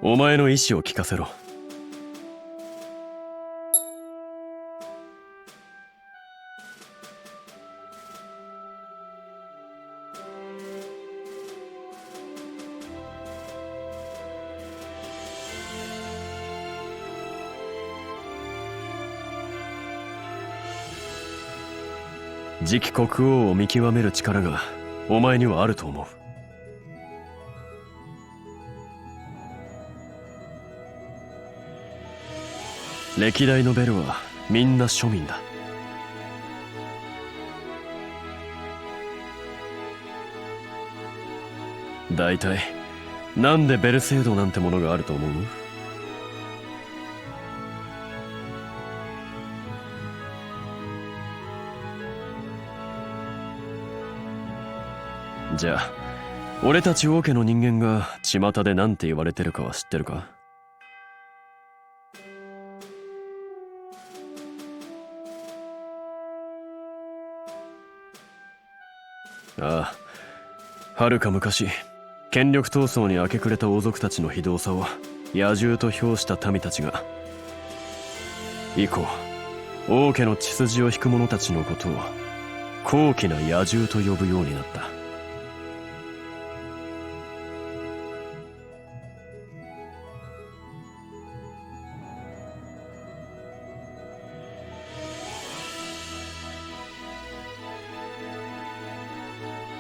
お前の意思を聞かせろ。次期国王を見極める力がお前にはあると思う。歴代のベルはみんな庶民だ。大体なんでベル制度なんてものがあると思う？じゃあ俺たち王家の人間が巷で何て言われてるかは知ってるか？ああ、はるか昔権力闘争に明け暮れた王族たちの非道さを野獣と評した民たちが以降王家の血筋を引く者たちのことを高貴な野獣と呼ぶようになった。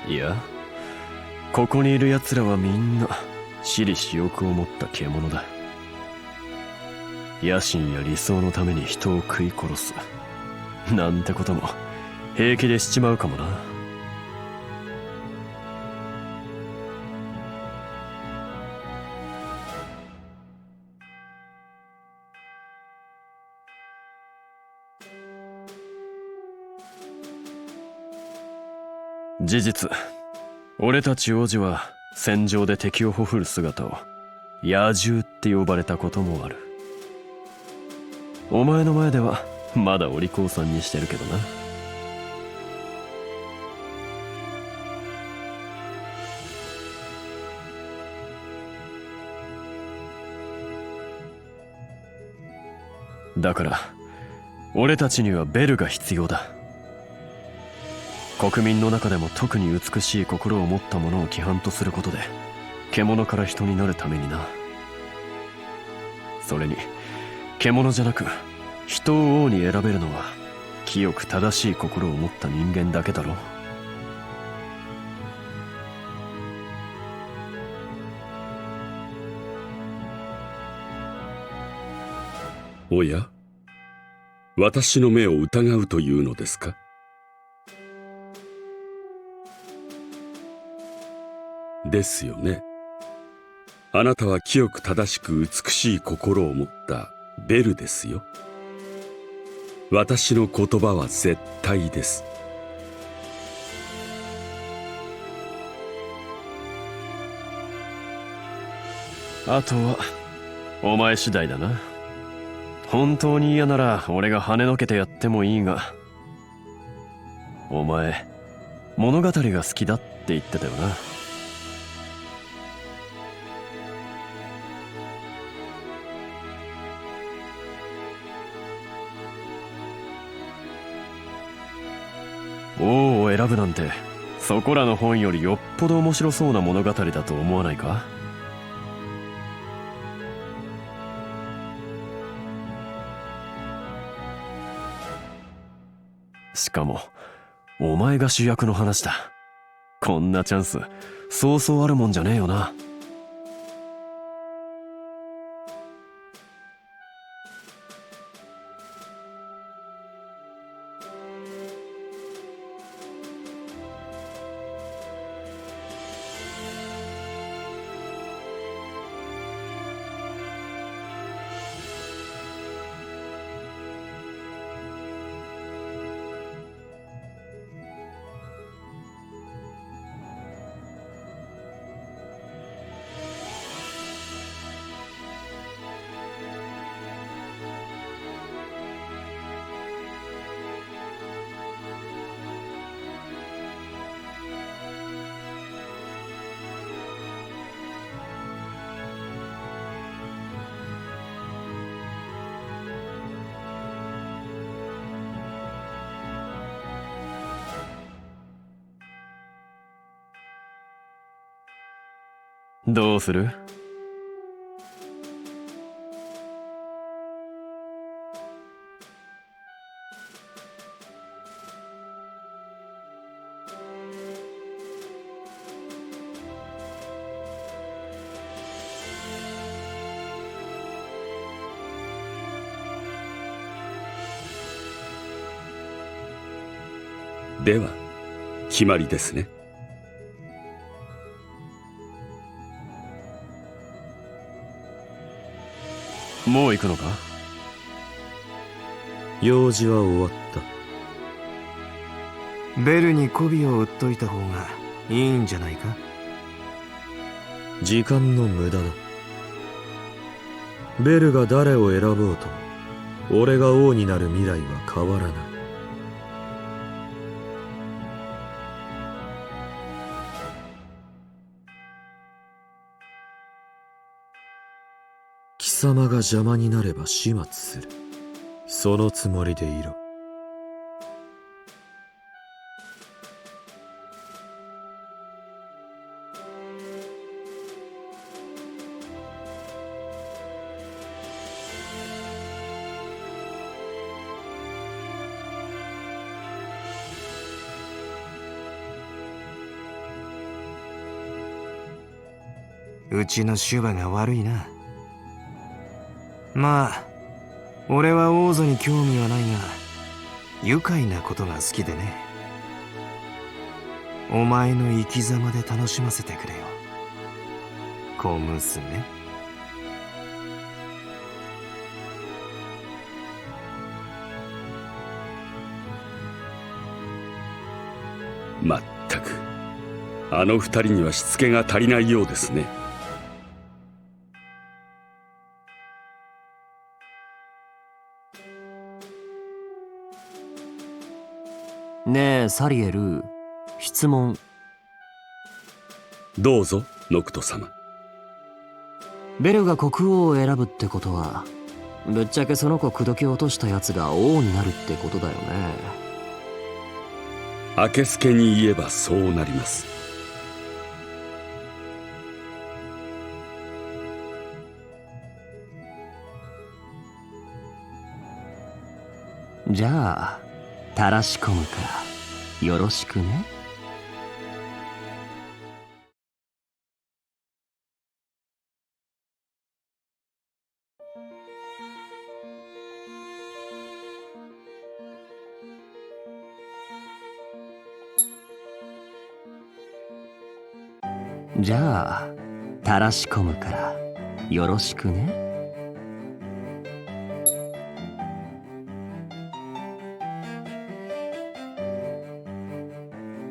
いや、ここにいる奴らはみんな私利私欲を持った獣だ。野心や理想のために人を食い殺すなんてことも平気でしちまうかもな。事実、俺たち王子は戦場で敵をほふる姿を野獣って呼ばれたこともある。お前の前ではまだお利口さんにしてるけどな。だから俺たちにはベルが必要だ。国民の中でも特に美しい心を持った者を規範とすることで獣から人になるためにな。それに獣じゃなく人を王に選べるのは清く正しい心を持った人間だけだろ。おや、私の目を疑うというのですか？ですよね。あなたは清く正しく美しい心を持ったベルですよ。私の言葉は絶対です。あとはお前次第だな。本当に嫌なら俺が跳ねのけてやってもいいが、お前物語が好きだって言ってたよな。王を選ぶなんてそこらの本よりよっぽど面白そうな物語だと思わないか？しかもお前が主役の話だ。こんなチャンスそうそうあるもんじゃねえよな。どうする？では決まりですね。もう行くのか？用事は終わった。ベルに媚びを売っといた方がいいんじゃないか。時間の無駄だ。ベルが誰を選ぼうと俺が王になる未来は変わらない。貴様が邪魔になれば始末する。そのつもりでいろ。うちのシュバが悪いな。まあ俺は王座に興味はないが愉快なことが好きでね。お前の生き様で楽しませてくれよ、小娘。まったくあの二人にはしつけが足りないようですね。ねえサリエル、質問。どうぞノクト様。ベルが国王を選ぶってことはぶっちゃけその子口説き落としたやつが王になるってことだよね。あけすけに言えばそうなります。じゃあたらし込むからよろしくね。じゃあたらし込むからよろしくね。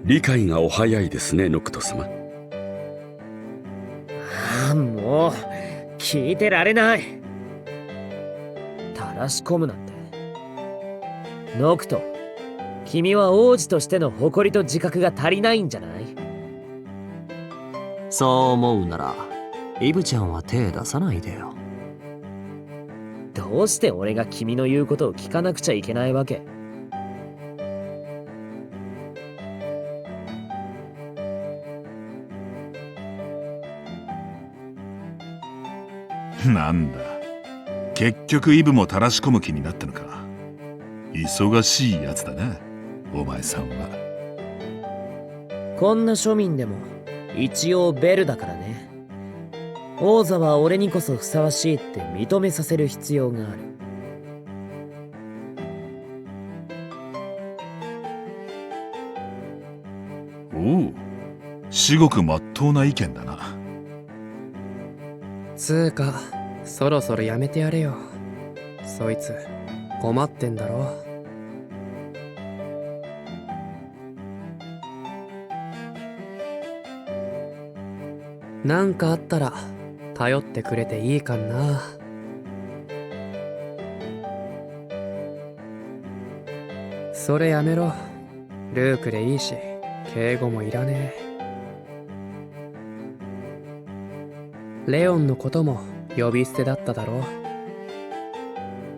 理解がお早いですねノクト様。ああ、もう聞いてられない。たらし込むなんて。ノクト、君は王子としての誇りと自覚が足りないんじゃない？そう思うならイブちゃんは手出さないでよ。どうして俺が君の言うことを聞かなくちゃいけないわけ？なんだ、結局イブもたらし込む気になったのか。忙しいやつだなお前さんは。こんな庶民でも一応ベルだからね。王座は俺にこそふさわしいって認めさせる必要がある。おお、至極まっとうな意見だな。つーかそろそろやめてやれよ。そいつ困ってんだろ。なんかあったら頼ってくれていいかんな。それやめろ。ルークでいいし敬語もいらねえ。レオンのことも呼び捨てだっただろ。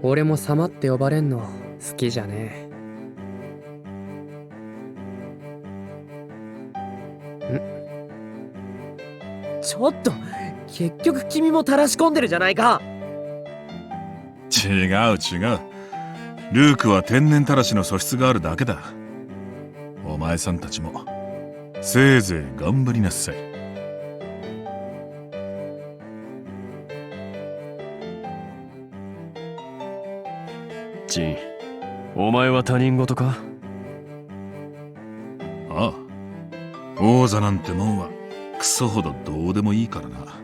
俺も様って呼ばれんの好きじゃねえ。ちょっと結局君も垂らし込んでるじゃないか。違う違う。ルークは天然たらしの素質があるだけだ。お前さんたちもせいぜい頑張りなさい。ジン、お前は他人事か？ああ、王座なんてもんはクソほどどうでもいいからな。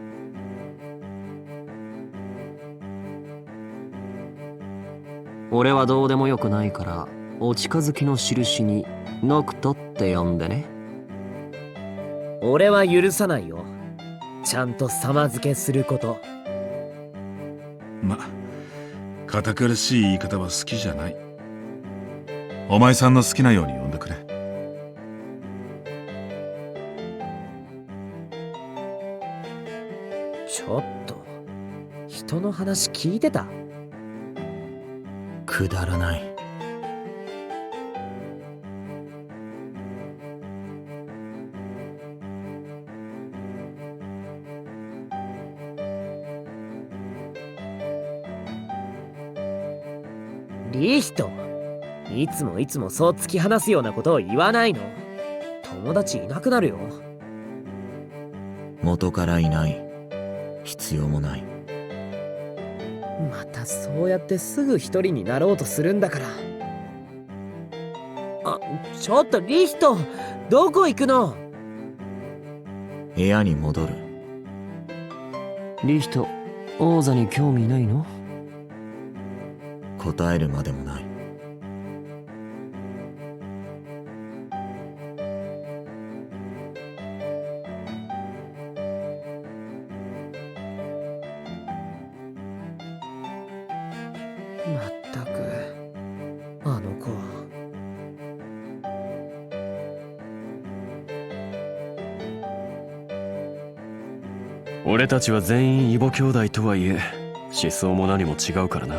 俺はどうでもよくないから、お近づきの印にノクトって呼んでね。俺は許さないよ。ちゃんと様付けすること。ま、堅苦しい言い方は好きじゃない。お前さんの好きなように呼んでくれ。ちょっと、人の話聞いてた？くだらない。リヒト、いつもそう突き放すようなことを言わないの。友達いなくなるよ。元からいない。必要もない。またそうやってすぐ一人になろうとするんだから。あ、ちょっとリヒト、どこ行くの？部屋に戻る。リヒト、王座に興味ないの？答えるまでもない。まったく、あの子は。俺たちは全員異母兄弟とはいえ、思想も何も違うからな。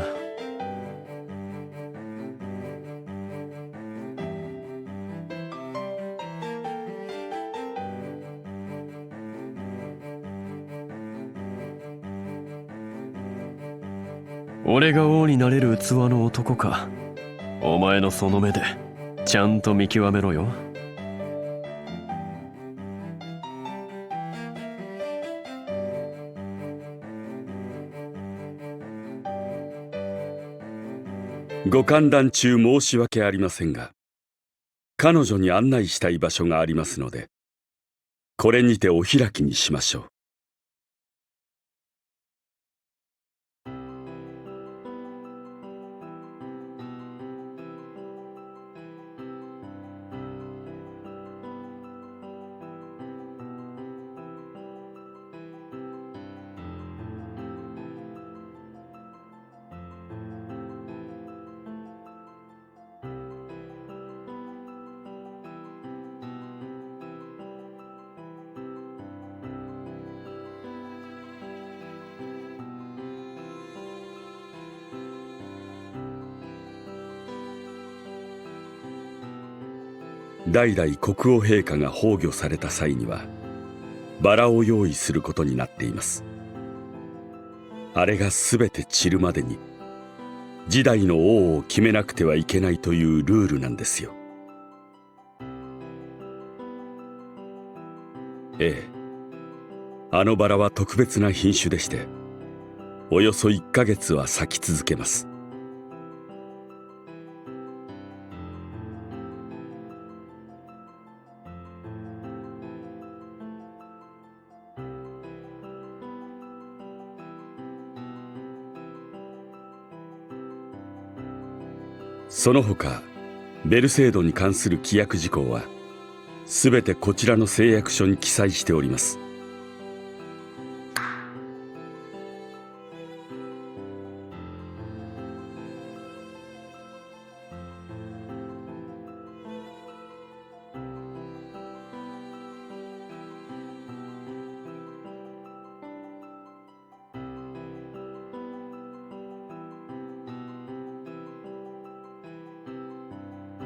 俺が王になれる器の男か、お前のその目でちゃんと見極めろよ。ご歓談中申し訳ありませんが、彼女に案内したい場所がありますので、これにてお開きにしましょう。代々国王陛下が崩御された際にはバラを用意することになっています。あれが全て散るまでに次代の王を決めなくてはいけないというルールなんですよ。ええ、あのバラは特別な品種でして、およそ1ヶ月は咲き続けます。その他、ベルセードに関する規約事項はすべてこちらの誓約書に記載しております。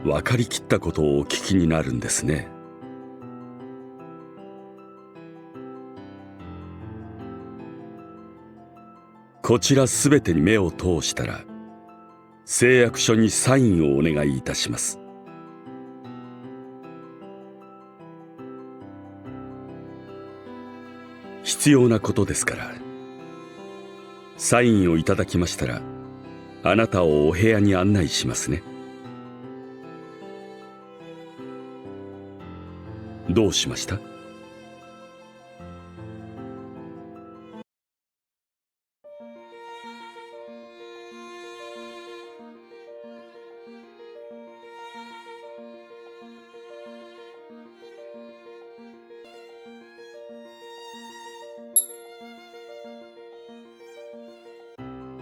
分かりきったことをお聞きになるんですね。こちらすべてに目を通したら、誓約書にサインをお願いいたします。必要なことですから。サインをいただきましたら、あなたをお部屋に案内しますね。どうしました？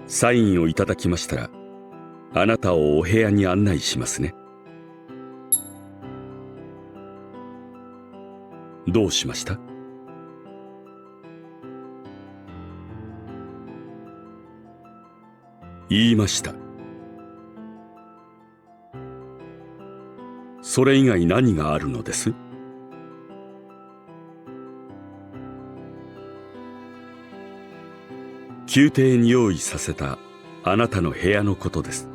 サインをいただきましたら、あなたをお部屋に案内しますね。どうしました？言いました。それ以外何があるのです？宮廷に用意させたあなたの部屋のことです。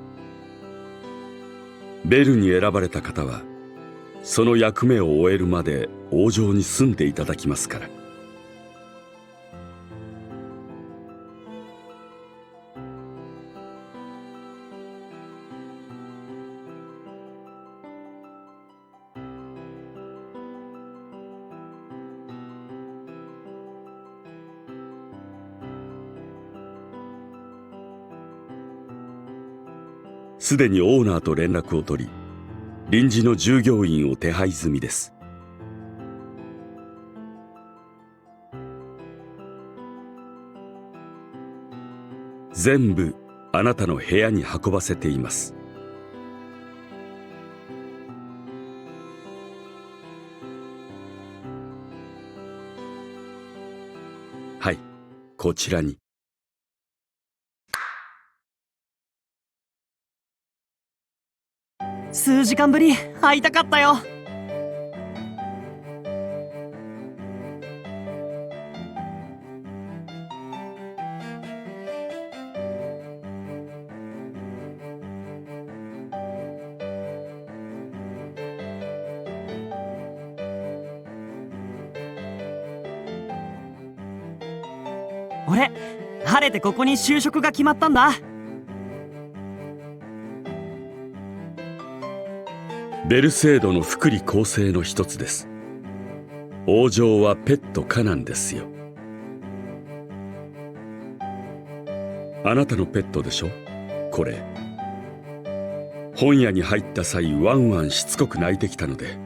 ベルに選ばれた方は、その役目を終えるまで王城に住んでいただきますから。すでにオーナーと連絡を取り、臨時の従業員を手配済みです。全部あなたの部屋に運ばせています。はい、こちらに。数時間ぶり会いたかったよ。俺、晴れてここに就職が決まったんだ。ベルセードの福利厚生の一つです。王城はペット可なんですよ。あなたのペットでしょ、これ。本屋に入った際ワンワンしつこく鳴いてきたので、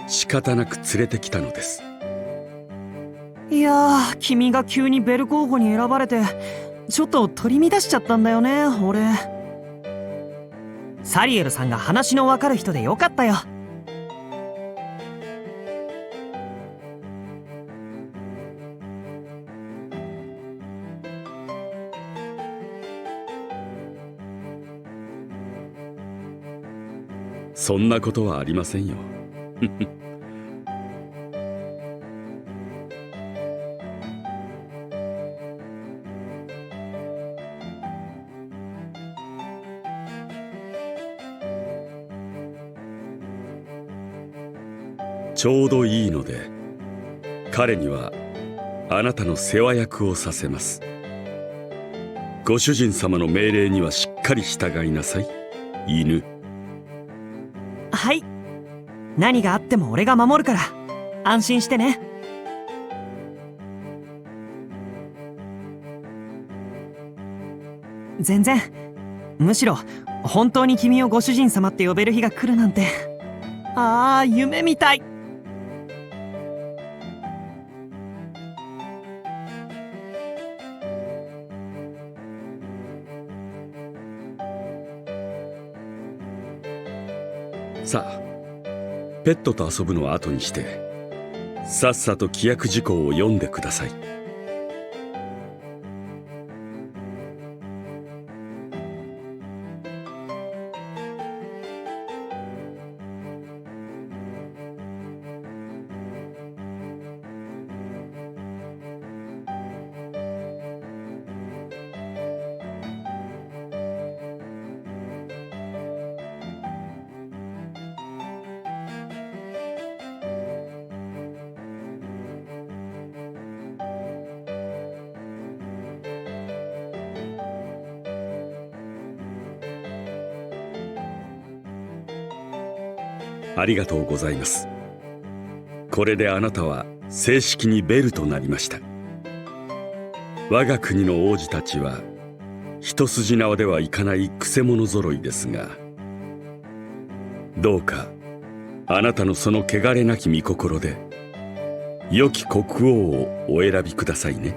仕方なく連れてきたのです。いやー、君が急にベル候補に選ばれてちょっと取り乱しちゃったんだよね、俺。サリエルさんが話のわかる人でよかったよ。そんなことはありませんよ。ちょうどいいので、彼にはあなたの世話役をさせます。ご主人様の命令にはしっかり従いなさい、犬。はい、何があっても俺が守るから安心してね。全然、むしろ本当に君をご主人様って呼べる日が来るなんて、ああ、夢みたい。さあ、ペットと遊ぶのは後にして、さっさと規約事項を読んでください。ありがとうございます。これであなたは正式にベルとなりました。我が国の王子たちは一筋縄ではいかないくせ者揃いですが、どうかあなたのその汚れなき御心で良き国王をお選びくださいね。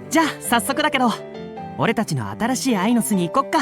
じゃあ早速だけど俺たちの新しいアイノスに行こっか。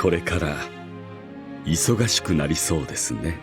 これから忙しくなりそうですね。